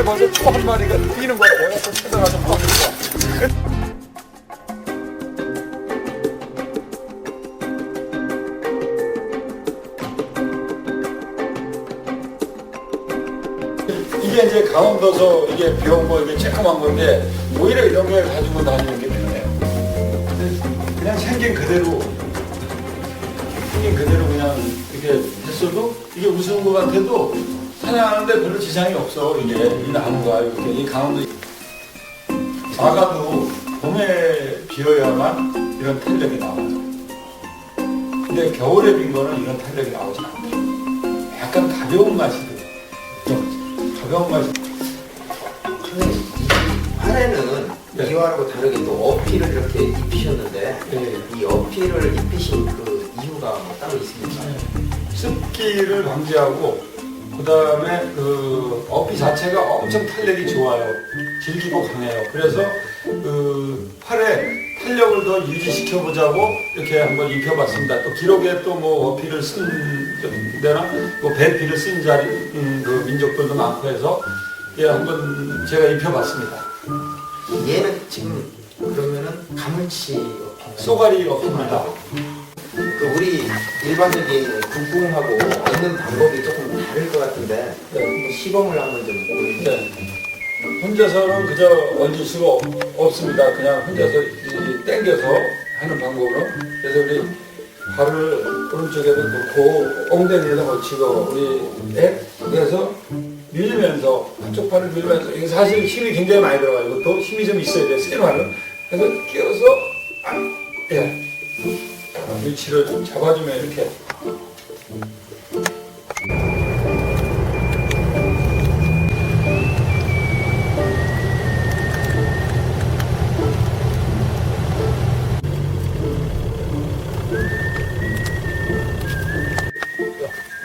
벌써 초 한 마리가 뛰는 거야. 내가 또 찾아가서 먹는 거야. 이게 이제 강원도서 이게 비온 거, 이게 쬐끔한 건데, 오히려 이런 걸 가지고 다니는 게 편해요. 그냥 생긴 그대로 그냥 이렇게 했어도, 이게 우스운 것 같아도 사냥하는데 별로 지장이 없어. 이게 이 나무가 이렇게 이 강원도 사과도 봄에 비어야만 이런 탄력이 나와요. 근데 겨울에 빈 거는 이런 탄력이 나오지 않아요. 약간 가벼운 맛이 들어요. 가벼운 맛이. 선생님, 화래는 네. 이와하고 다르게 또 어필을 이렇게 입히셨는데 네. 이 어필을 입히신 그 이유가 뭐 따로 있습니까? 습기를 방지하고, 그 다음에 그 어피 자체가 엄청 탄력이 좋아요. 질기고 강해요. 그래서 그 팔에 탄력을 더 유지시켜 보자고 이렇게 한번 입혀봤습니다. 또 기록에 또 뭐 어피를 쓴 데나 뭐 배피를 쓴 자리 그 민족들도 많고 해서 예, 한번 제가 입혀봤습니다. 얘는 지금 그러면은 가물치 어필, 쏘가리 어피입니다. 그 우리 일반적인 국궁하고 얻는 방법이 조금 다를 것 같은데 네. 시범을 한번 좀 보여주세요. 네. 혼자서는 그저 얹을 수가 없습니다. 그냥 혼자서 당겨서 하는 방법으로. 그래서 우리 발을 오른쪽에도 놓고 엉덩이에다 걸치고 우리 그래서 밀면서 한쪽 팔을 밀면서, 이게 사실 힘이 굉장히 많이 들어가요. 이것도 힘이 좀 있어야 돼요. 센 발은. 그래서 끼워서 예. 위치를 좀 잡아주면 이렇게.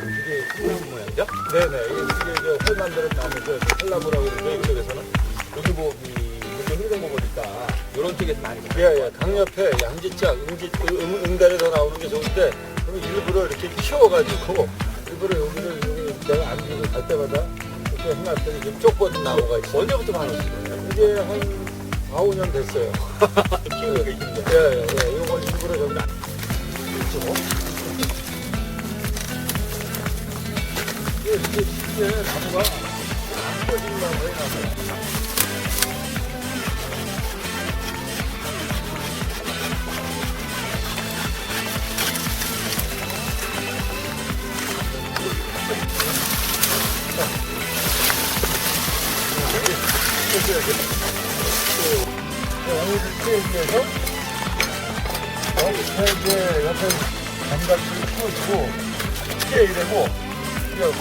이게 콩나무 모양이죠? 네네. 이게 헐 만드는 나무죠. 헐나무라고 그러는데 이쪽에서는. 여기 뭐 이렇게 흐르는 거 보니까 이런 쪽에서 많이 예, 강 옆에 양지짝, 응달에서 나오는 게 좋은데, 그럼 일부러 이렇게 키워가지고, 일부러 여기를 여기 내가 안기고 갈 때마다 이렇게 해놨더니 지금 쪽번 나무가 있어요. 언제부터 많으신 거예요? 이게 한 4, 5년 됐어요. 키우고 계신데 예. 이걸 일부러 저기 놔. 이게 나무가 안 꺼진 나무에 나무야. 오늘 트레이에서 이제 옆에 감각을 풀어주고 이게 이래고,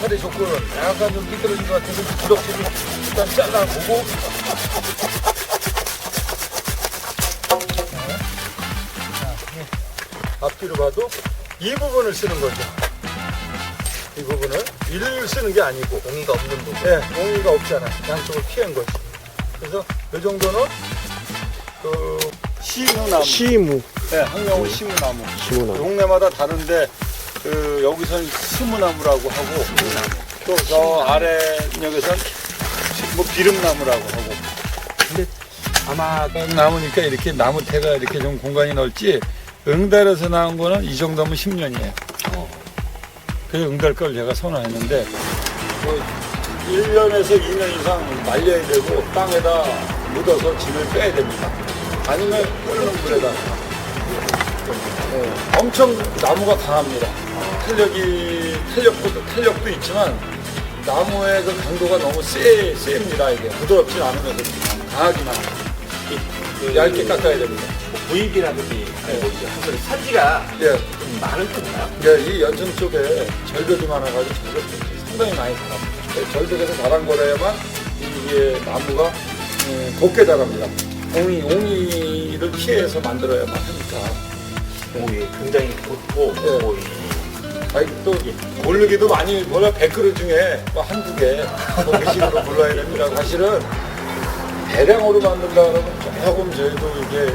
허리 조건은 약간 좀 미끄러진 것 같아서 부덕지를 일단 잘라보고 앞뒤로 봐도 이 부분을 쓰는 거죠. 이 부분을 위를 쓰는 게 아니고 공이가 없는 부분. 예, 공이가 없잖아. 양쪽을 피한 거지. 그래서 이 정도는 그 시무나무. 시무. 네, 항명호 시무나무. 시무나무. 동네마다 다른데 그 여기선 스무나무라고 하고, 또 저 아래 역에선 뭐 비름나무라고 하고. 근데 아마 나무니까 이렇게 나무태가 이렇게 좀 공간이 넓지, 응달에서 나온 거는 이 정도면 10년이에요. 그래서 응달 걸 제가 선호했는데, 뭐 1년에서 2년 이상 말려야 되고 땅에다 묻어서 짐을 빼야 됩니다. 아니면 끓는 물에다가. 엄청 나무가 강합니다. 탄력도 있지만 나무의 그 강도가 너무 셉니다. 이게 부드럽지 않으면서 강하기만 하고. 얇게 깎아야 됩니다. 부익이라든지 아니고 이제 한번 산지가 예, 좀 많은 편이나 예, 이 연천 쪽에 절벽이 많아가지고 절벽이 상당히 많이 자랍니다. 절벽에서 자란 거라야만 이게 나무가 곱게 자랍니다. 옹이를 피해서 만들어야만 하니까. 공이 굉장히 곱고 예. 뭐 아니, 또 고르기도 많이 몰라. 100그릇 중에 뭐 한두 개, 뭐 그 식으로 골라야 됩니다. 사실은 대량으로 만든다 그러면 조금 저희도 이게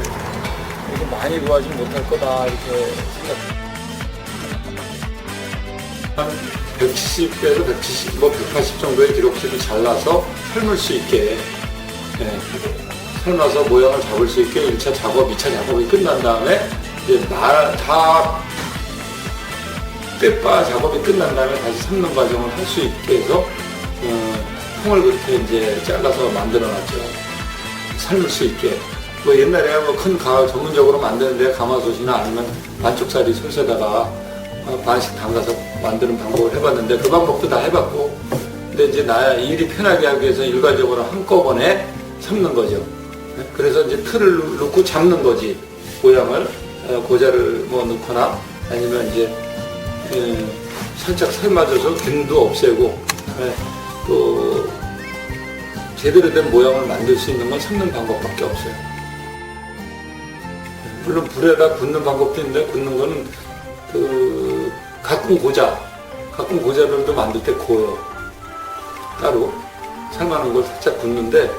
많이 구하지 못할 거다 이렇게 생각합니다. 170에서 170, 뭐 180 정도의 기록실을 잘라서 삶을 수 있게, 예, 삶아서 모양을 잡을 수 있게 1차 작업, 2차 작업이 끝난 다음에 이제 다 빼빠 작업이 끝난 다음에 다시 삶는 과정을 할 수 있게 해서 통을 그렇게 이제 잘라서 만들어놨죠. 삶을 수 있게. 뭐 옛날에 뭐 큰 가을 전문적으로 만드는데 가마솥이나 아니면 반쪽짜리 솥에다가 반씩 담가서 만드는 방법을 해봤는데 그 방법도 다 해봤고, 근데 이제 나 일이 편하게 하기 위해서 일괄적으로 한꺼번에 삶는 거죠. 그래서 이제 틀을 넣고 잡는 거지, 모양을. 고자를 뭐 넣거나 아니면 이제 살짝 삶아줘서 균도 없애고, 또 제대로 된 모양을 만들 수 있는 건 삶는 방법밖에 없어요. 물론 불에다 굽는 방법도 있는데, 굽는 거는 가끔 고자들도 만들 때 구워요. 따로 삶아놓은 걸 살짝 굽는데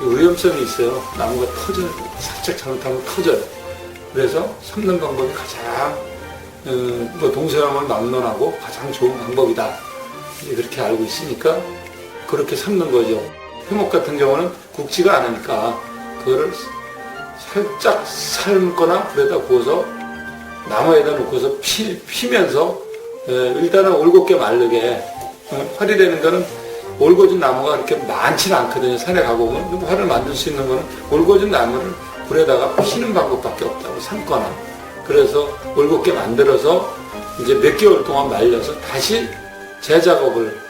위험성이 있어요. 나무가 터져요. 살짝 잘못하면 터져요. 그래서 삶는 방법이 가장 뭐 동서남을 막론하고 가장 좋은 방법이다, 그렇게 알고 있으니까 그렇게 삶는 거죠. 회목 같은 경우는 굽지가 않으니까 그거를 살짝 삶거나 불에다 구워서 나무에다 놓고서 피면서 일단은 올곧게 마르게. 활이 되는 거는 올곧은 나무가 그렇게 많지는 않거든요. 산에 가보면 활을 만들 수 있는 거는 올곧은 나무를 불에다가 피는 방법밖에 없다고, 삶거나. 그래서 올곧게 만들어서 이제 몇 개월 동안 말려서 다시 재작업을,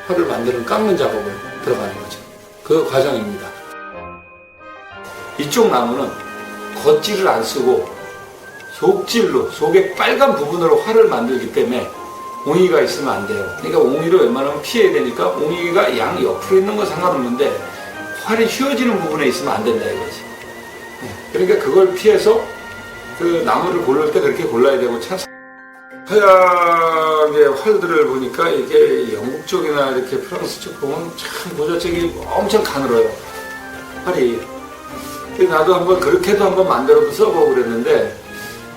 활을 만드는 깎는 작업을 들어가는 거죠. 그 과정입니다. 이쪽 나무는 겉질을 안 쓰고 속질로, 속의 빨간 부분으로 활을 만들기 때문에 옹이가 있으면 안 돼요. 그러니까 옹이를 웬만하면 피해야 되니까 옹이가 양 옆으로 있는 건 상관없는데 활이 휘어지는 부분에 있으면 안 된다 이거지. 그러니까 그걸 피해서 그 나무를 고를 때 그렇게 골라야 되고, 참 서양의 활들을 보니까 이게 영국 쪽이나 이렇게 프랑스 쪽 보면 참 모자책이 엄청 가늘어요, 활이. 그래서 나도 한번 그렇게도 한번 만들어서 써보고 그랬는데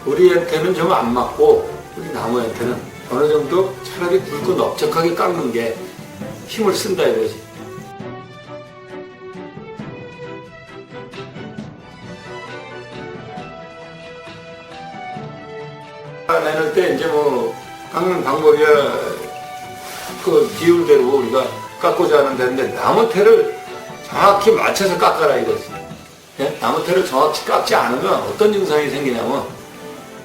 우리한테는 좀 안 맞고, 우리 나무한테는 어느 정도 차라리 굵고 넓적하게 깎는 게 힘을 쓴다 이거지. 내놓을 때 이제 뭐 깎는 방법이야 그 비율대로 우리가 깎고자 하는 데인데, 나무테를 정확히 맞춰서 깎아라 이거지. 예? 나무테를 정확히 깎지 않으면 어떤 증상이 생기냐면,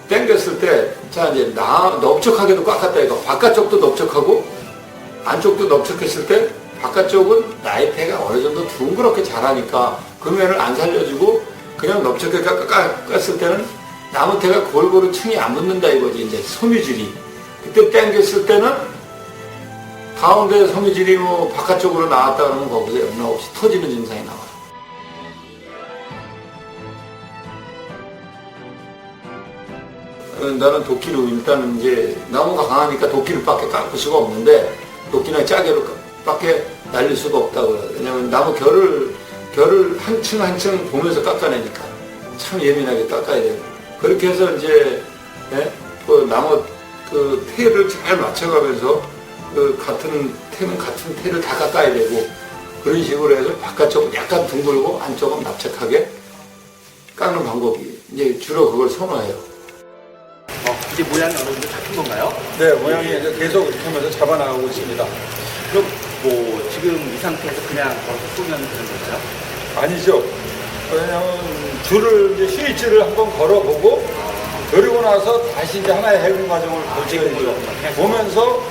당겼을 때, 자, 이제 넓적하게도 깎았다 이거. 바깥쪽도 넓적하고, 안쪽도 넓적했을 때, 바깥쪽은 나이테가 어느 정도 둥그렇게 자라니까 그 면을 안 살려주고, 그냥 넓적하게 깎았을 때는 나무테가 골고루 층이 안 붙는다 이거지, 이제 섬유질이. 그때 당겼을 때는, 가운데 섬유질이 뭐 바깥쪽으로 나왔다 그러면 거기서 연락 없이 터지는 증상이 나와요. 나는 도끼로, 일단은 이제 나무가 강하니까 도끼로밖에 깎을 수가 없는데, 도끼나 짜개로밖에 날릴 수가 없다고요. 왜냐면 나무 결을 한 층 한 층 보면서 깎아내니까 참 예민하게 깎아야 돼요. 그렇게 해서 이제 그 나무 그 테를 잘 맞춰가면서 그 같은 테를 다 깎아야 되고, 그런 식으로 해서 바깥쪽은 약간 둥글고 안쪽은 납작하게 깎는 방법이 이제 주로 그걸 선호해요. 이제 모양이 어느 정도 잡힌 건가요? 네, 모양이 계속 이렇게 하면서 잡아나가고 있습니다. 그럼 뭐 지금 이 상태에서 그냥 걸어서 쏘면 되는 건가요? 아니죠. 왜냐면 이제 스위치를 한번 걸어보고, 그리고 나서 다시 이제 하나의 해군 과정을 거쳐야죠. 보면서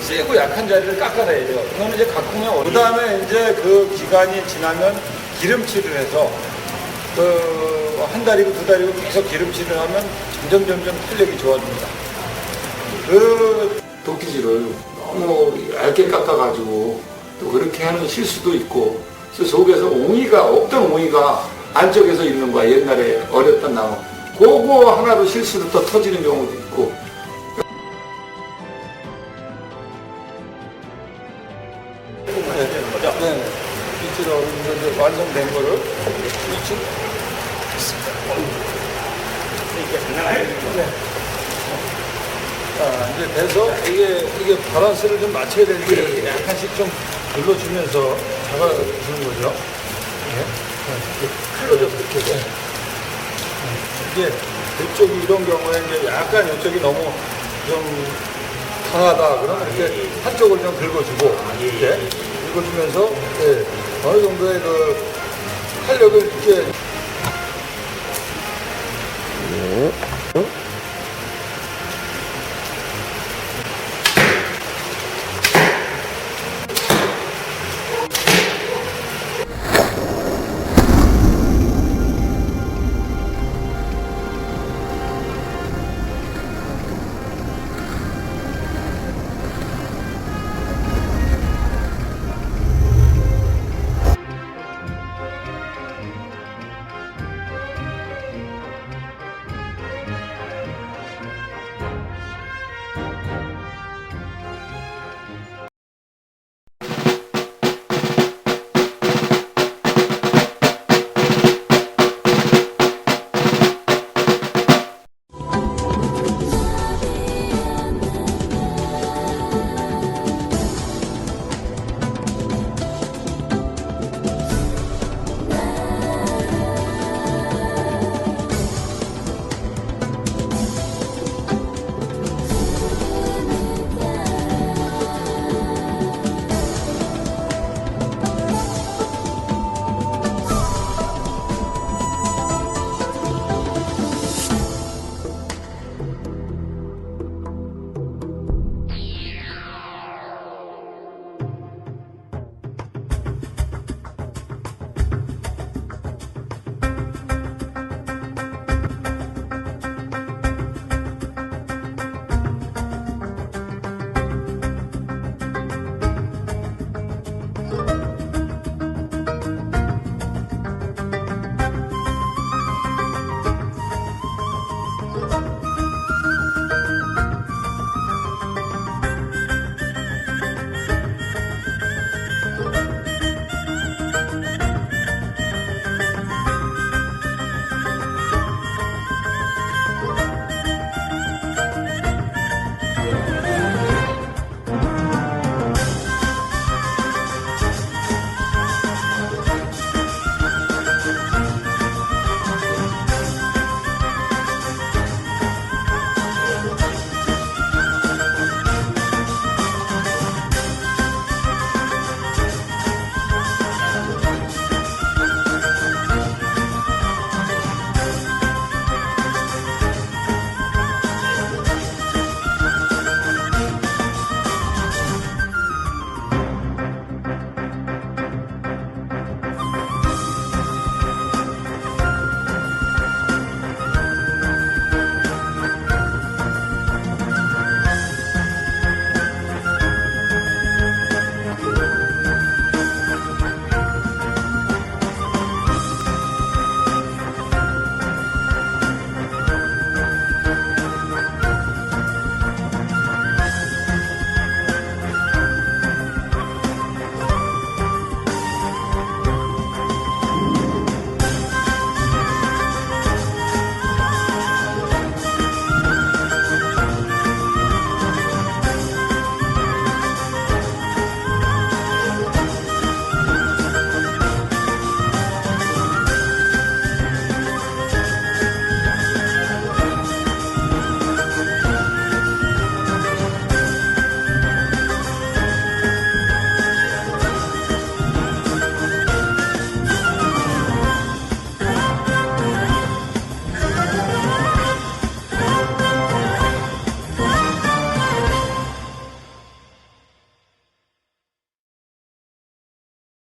세고 약한 자리를 깎아내야 돼요. 그거는 이제 가꾸면, 그 다음에 이제 그 기간이 지나면 기름칠을 해서 한 달이고 두 달이고 계속 기름칠을 하면 점점 탄력이 좋아집니다. 그 도끼질을 너무 얇게 깎아가지고 또 그렇게 하는 실수도 있고, 그래서 속에서 없던 옹이가 안쪽에서 있는 거야. 옛날에 어렸던 나무. 그거 하나로 실수로 또 터지는 경우도 있고. 네. 밑으로 이제 완성된 거를 밑으로. 이게 장난 아니에요. 네. 이제 돼서 이게 밸런스를 좀 맞춰야 되는데 이렇게 약간씩 좀 눌러주면서 잡아주는 거죠. 칼로 좀 이렇게 돼. 이게 이쪽이 이런 경우에 이제 약간 이쪽이 너무 좀 강하다 그러면 이렇게 한쪽을 좀 긁어주고 이렇게 긁어주면서 어느 정도의 그 탄력을 이렇게